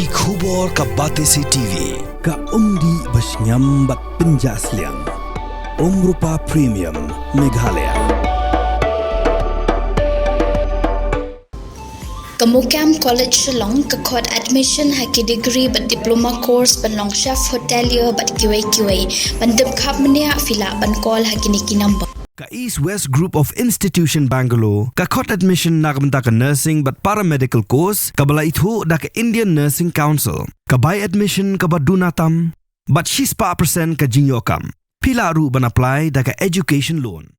Ki khubor ka Batesi TV ka umdi basnyam bat penjaslian. Rupa Premium Meghalaya. Kamukam College Shillong kakot admission haki degree but diploma course ban long chef hotelier but QA ban dip khap mania fila ban call haki niki number. Ka East West Group of Institution Bangalore ka khot admission nakamta ka nursing but paramedical course ka bala ithu da ka Indian Nursing Council ka buy admission ka badunatam but 6% ka jinyokam pila ru ban apply da ka education loan.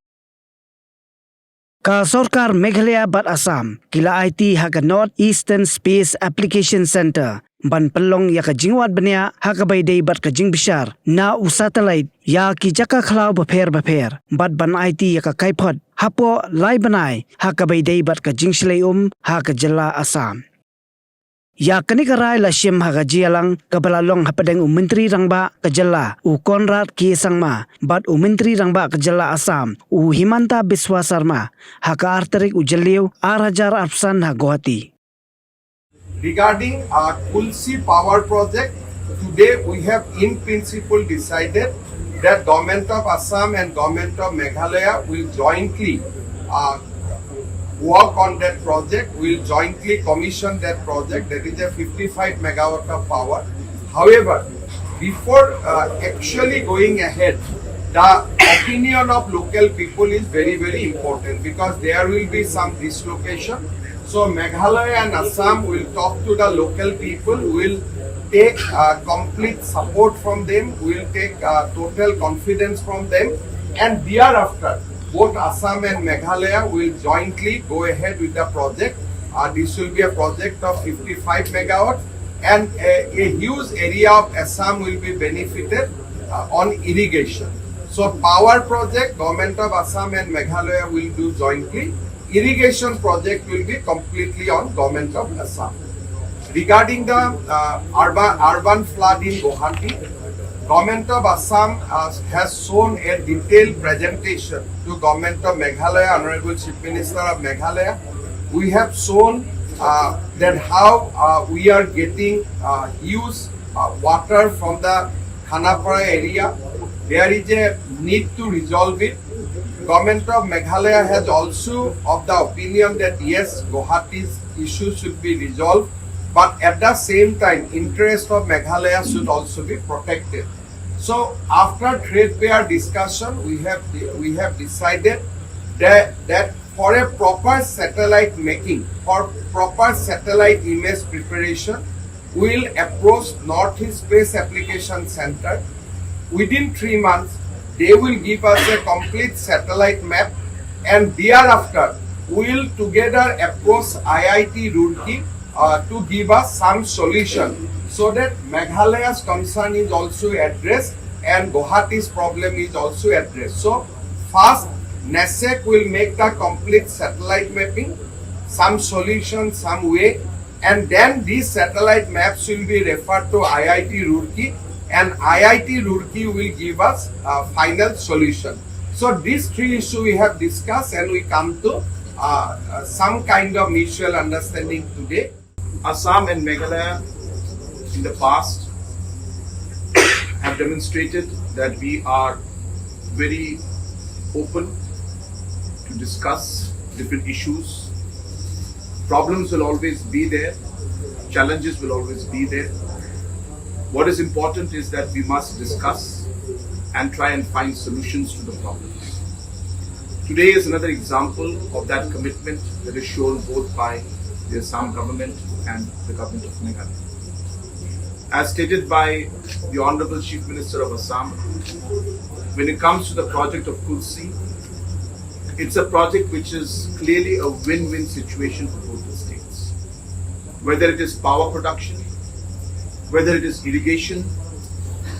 Ka Sorkar Meghalaya-Assam kila IT ha ka North Eastern Space Application Center ban pelong ya ka jingwat bania ha ka bay day bat ka jing bishar na u satellite ya ki jaka khlau bapher bat ban IT ya ka kaipod hapo lai banai ha ka bay day bat ka jing Shlei ha ka jala Assam. Ya kani karai la shim haga jialang kabalalong hapadeng Menteri Rangba kejala u Konrad Ki Sangma bat Menteri Rangba kejala Assam u Himanta Biswa Sarma haka arterik ujaliu Arhajar Arfsan ha Guwahati. Regarding our Kulsi power project, today we have in principle decided that Government of Assam and Government of Meghalaya will jointly work on that project. We'll jointly commission that project. That is a 55 megawatt of power. However, before actually going ahead, the opinion of local people is very, very important because there will be some dislocation. So Meghalaya and Assam will talk to the local people, will take complete support from them, will take total confidence from them, and thereafter both Assam and Meghalaya will jointly go ahead with the project. This will be a project of 55 megawatts and a huge area of Assam will be benefited on irrigation. So power project, Government of Assam and Meghalaya will do jointly. Irrigation project will be completely on Government of Assam. Regarding the urban flood in Guwahati, Government of Assam has shown a detailed presentation to Government of Meghalaya, Honorable Chief Minister of Meghalaya. We have shown that how we are getting huge water from the Khanapara area. There is a need to resolve it. Government of Meghalaya has also of the opinion that yes, Guwahati's issue should be resolved, but at the same time, interest of Meghalaya should also be protected. So after trade-pair discussion, we have decided that for a proper satellite making, for proper satellite image preparation, we will approach Northeast Space Application Center. Within 3 months, they will give us a complete satellite map, and thereafter, we will together approach IIT Roorkee to give us some solution so that Meghalaya's concern is also addressed and Guwahati's problem is also addressed. So first, Nesac will make the complete satellite mapping, some solution, some way, and then these satellite maps will be referred to IIT Roorkee, and IIT Roorkee will give us a final solution. So these three issues we have discussed and we come to some kind of mutual understanding today. Assam and Meghalaya in the past have demonstrated that we are very open to discuss different issues. Problems will always be there, challenges will always be there. What is important is that we must discuss and try and find solutions to the problems. Today is another example of that commitment that is shown both by the Assam government and the government of Meghalaya. As stated by the Honorable Chief Minister of Assam, when it comes to the project of Kulsi, it's a project which is clearly a win-win situation for both the states. Whether it is power production, whether it is irrigation,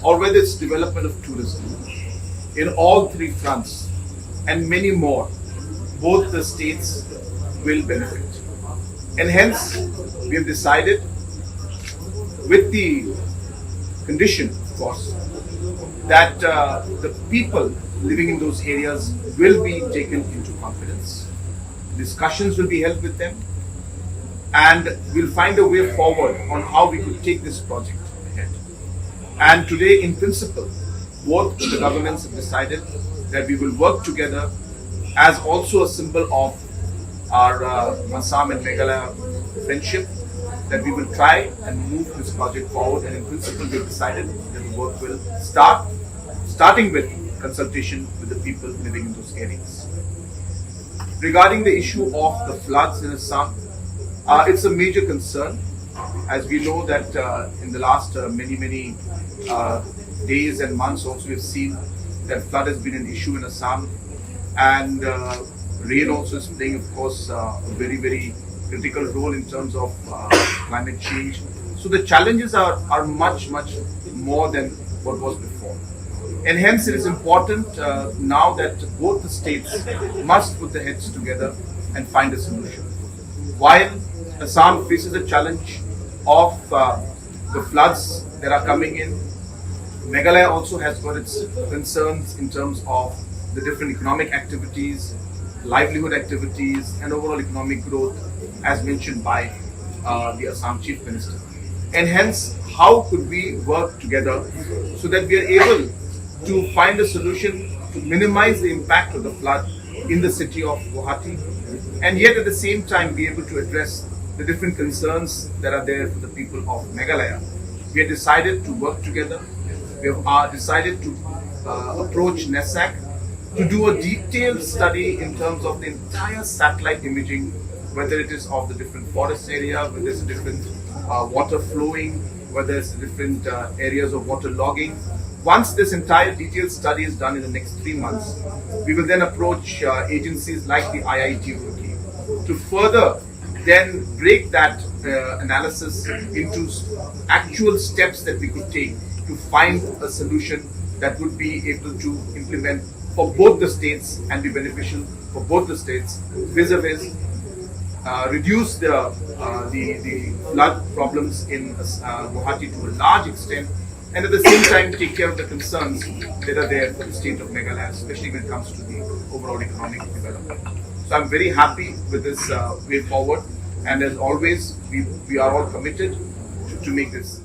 or whether it's development of tourism. In all three fronts and many more, both the states will benefit. And hence, we have decided, with the condition, of course, that the people living in those areas will be taken into confidence. Discussions will be held with them. and we'll find a way forward on how we could take this project ahead. And today, in principle, both the governments have decided that we will work together as also a symbol of our Assam and Meghalaya friendship, that we will try and move this project forward. And in principle, we've decided that the work will start, starting with consultation with the people living in those areas. Regarding the issue of the floods in Assam, it's a major concern, as we know that in the last many days and months also we've seen that flood has been an issue in Assam, and rain also is playing, of course, a very critical role in terms of climate change. So the challenges are much more than what was before. And hence it is important now that both the states must put their heads together and find a solution. While Assam faces the challenge of the floods that are coming in, Meghalaya also has got its concerns in terms of the different economic activities, livelihood activities, and overall economic growth, as mentioned by the Assam Chief Minister. And hence, how could we work together so that we are able to find a solution to minimize the impact of the flood in the city of Guwahati, and yet at the same time be able to address the different concerns that are there for the people of Meghalaya. We have decided to work together. We have decided to approach Nesac to do a detailed study in terms of the entire satellite imaging, whether it is of the different forest area, whether it's different water flowing, whether it's different areas of water logging. Once this entire detailed study is done in the next 3 months, we will then approach agencies like the IIT Roorkee to further then break that analysis into actual steps that we could take to find a solution that would be able to implement for both the states and be beneficial for both the states, vis-a-vis reduce the flood problems in Guwahati to a large extent, and at the same time take care of the concerns that are there for the state of Meghalaya, especially when it comes to the overall economic development. So I'm very happy with this way forward, and as always, we are all committed to make this